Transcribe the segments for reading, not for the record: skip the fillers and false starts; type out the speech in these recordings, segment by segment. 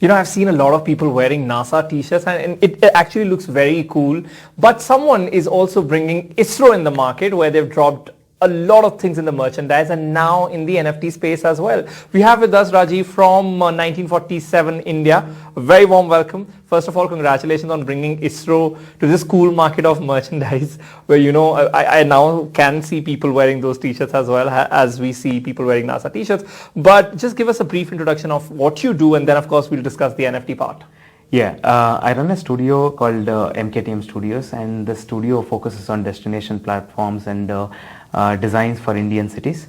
I've seen a lot of people wearing NASA t-shirts and it actually looks very cool. But someone is also bringing ISRO in the market where they've dropped a lot of things in the merchandise and now in the NFT space as well. We have with us Rajiv from 1947 India. A very warm welcome. First of all, congratulations on bringing ISRO to this cool market of merchandise where, I now can see people wearing those t-shirts as well as we see people wearing NASA t-shirts. But just give us a brief introduction of what you do and then of course we'll discuss the NFT part. Yeah, I run a studio called MKTM Studios, and the studio focuses on destination platforms and designs for Indian cities.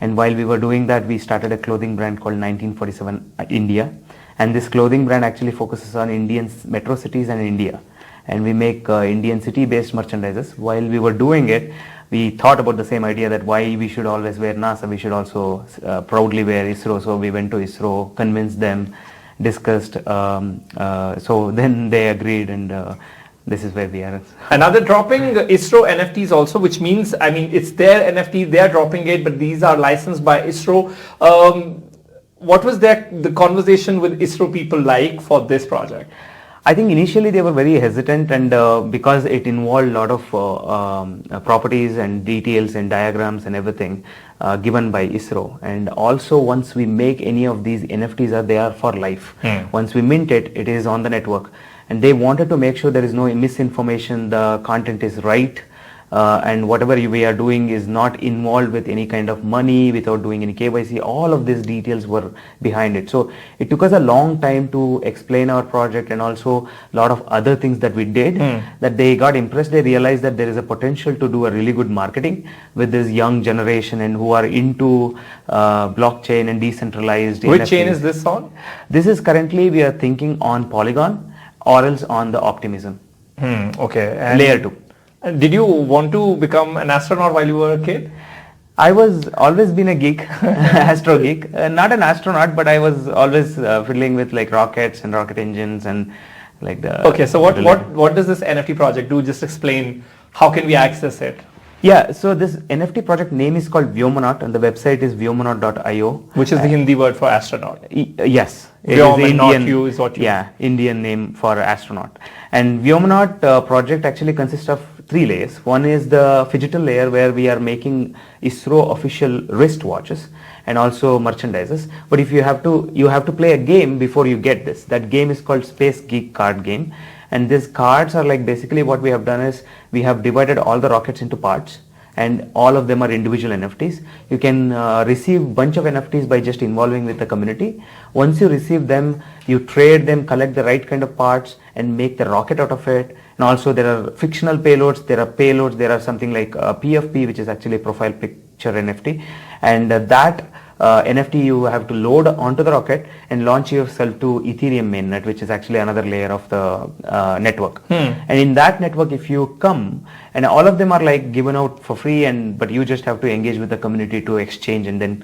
And while we were doing that, we started a clothing brand called 1947 India. And this clothing brand actually focuses on Indian metro cities and India. And we make Indian city-based merchandises. While we were doing it, we thought about the same idea that why we should always wear NASA, we should also proudly wear ISRO. So we went to ISRO, convinced them, discussed, so then they agreed, and this is where we are. And now they're dropping ISRO NFTs also, which means, it's their NFT, they're dropping it, but these are licensed by ISRO. What was the conversation with ISRO people like for this project? I think initially they were very hesitant, and because it involved a lot of properties and details and diagrams and everything given by ISRO. And also once we make any of these NFTs, they are for life. Once we mint it, it is on the network. And they wanted to make sure there is no misinformation, the content is right, and whatever we are doing is not involved with any kind of money, without doing any KYC. All of these details were behind it. So it took us a long time to explain our project, and also a lot of other things that we did, that they got impressed. They realized that there is a potential to do a really good marketing with this young generation and who are into blockchain and decentralized. Which NFTs. Chain is this on? This is currently, we are thinking on Polygon or else on the Optimism. Okay. And Layer 2. Did you want to become an astronaut while you were a kid? I was always been a geek, astro geek. Not an astronaut, but I was always fiddling with like rockets and rocket engines and like the... Okay, so what does this NFT project do? Just explain, how can we access it? Yeah, so this NFT project name is called Vyomonaut, and the website is vyomonaut.io. Which is the Hindi word for astronaut. Yes. It is Indian, you is what you... Yeah, Indian name for astronaut. And Vyomonaut project actually consists of 3 layers. One is the phygital layer where we are making ISRO official wristwatches and also merchandises. But if you have to play a game before you get this. That game is called Space Geek Card Game. And these cards are like, basically what we have done is we have divided all the rockets into parts, and all of them are individual NFTs. You can receive bunch of NFTs by just involving with the community. Once you receive them, you trade them, collect the right kind of parts and make the rocket out of it. And also there are fictional payloads, there are something like PFP, which is actually profile picture NFT, and that NFT you have to load onto the rocket and launch yourself to Ethereum mainnet, which is actually another layer of the network. And in that network, if you come, and all of them are like given out for free, but you just have to engage with the community to exchange and then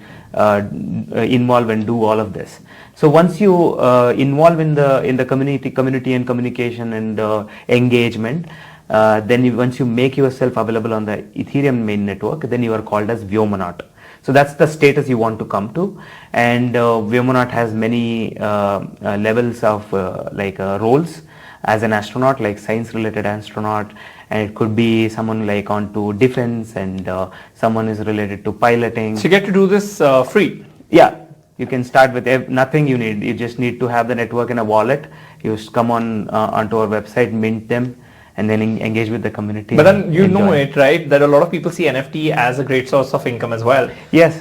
involve and do all of this. So once you involve in the community and communication and engagement, then once you make yourself available on the Ethereum main network, then you are called as Vyomonaut. So that's the status you want to come to, and Vyomonaut has many levels of roles as an astronaut, like science-related astronaut, and it could be someone like onto defense, and someone is related to piloting. So you get to do this free? Yeah, you can start with nothing you need. You just need to have the network and a wallet. You come onto our website, mint them, and then engage with the community. But then you know it, right, that a lot of people see NFT as a great source of income as well. Yes.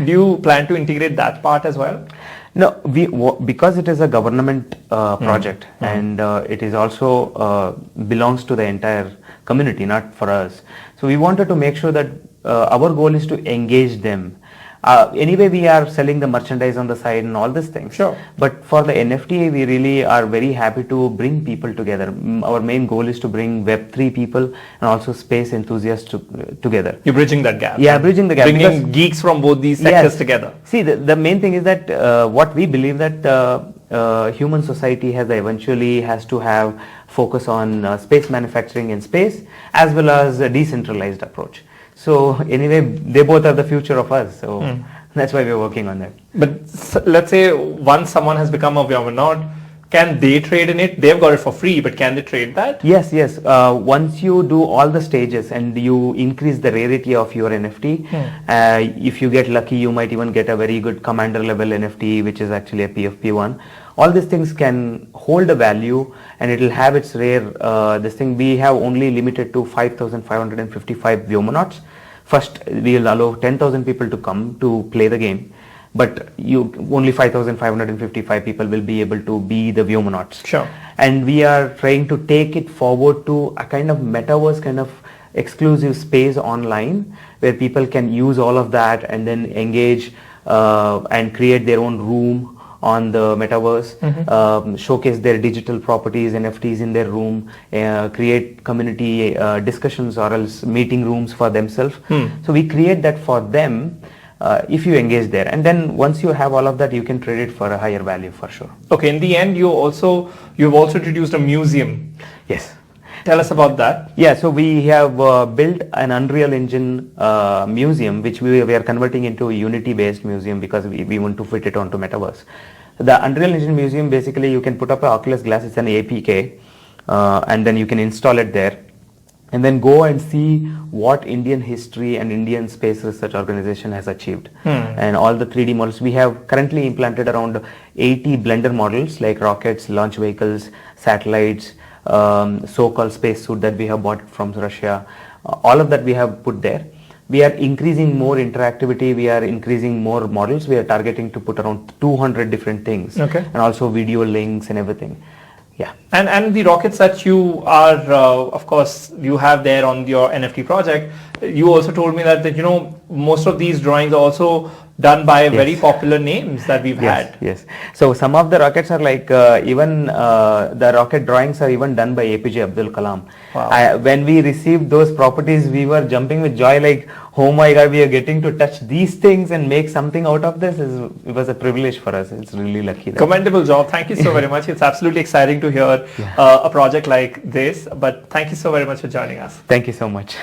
Do you plan to integrate that part as well? No, because it is a government project, and it is also belongs to the entire community, not for us. So we wanted to make sure that our goal is to engage them. Anyway, we are selling the merchandise on the side and all these things. Sure. But for the NFT, we really are very happy to bring people together. Our main goal is to bring Web3 people and also space enthusiasts together. You're bridging that gap. Yeah, bridging the gap. Bringing geeks from both these sectors together. See, the main thing is that what we believe that human society eventually has to have focus on space manufacturing in space, as well as a decentralized approach. So anyway, they both are the future of us. So That's why we're working on that. But let's say once someone has become a Vyomonaut, can they trade in it? They've got it for free, but can they trade that? Yes, yes. Once you do all the stages and you increase the rarity of your NFT, if you get lucky, you might even get a very good commander level NFT, which is actually a PFP one. All these things can hold a value, and it will have its rare. This thing we have only limited to 5,555 Vyomonauts. First, we will allow 10,000 people to come to play the game. But only 5,555 people will be able to be the Vyomonauts. Sure. And we are trying to take it forward to a kind of metaverse kind of exclusive space online where people can use all of that and then engage and create their own room on the metaverse, showcase their digital properties, NFTs in their room, create community discussions or else meeting rooms for themselves. So we create that for them. If you engage there, and then once you have all of that, you can trade it for a higher value for sure. Okay, in the end, you've also introduced a museum. Yes. Tell us about that. Yeah, so we have built an Unreal Engine museum, which we are converting into a Unity-based museum because we want to fit it onto Metaverse. The Unreal Engine museum, basically, you can put up an Oculus glass, it's an APK, and then you can install it there. And then go and see what Indian history and Indian Space Research Organization has achieved. And all the 3D models. We have currently implanted around 80 Blender models like rockets, launch vehicles, satellites, so-called spacesuit that we have bought from Russia. All of that we have put there. We are increasing more interactivity. We are increasing more models. We are targeting to put around 200 different things. Okay. And also video links and everything. Yeah. And the rockets that you are, of course, you have there on your NFT project, you also told me that most of these drawings are also done by very popular names that we've had. Yes. So some of the rockets are like, even the rocket drawings are even done by APJ Abdul Kalam. Wow. When we received those properties, we were jumping with joy like, oh my God, we are getting to touch these things and make something out of this. It was a privilege for us. It's really lucky. Commendable job. Thank you so very much. It's absolutely exciting to hear a project like this. But thank you so very much for joining us. Thank you so much.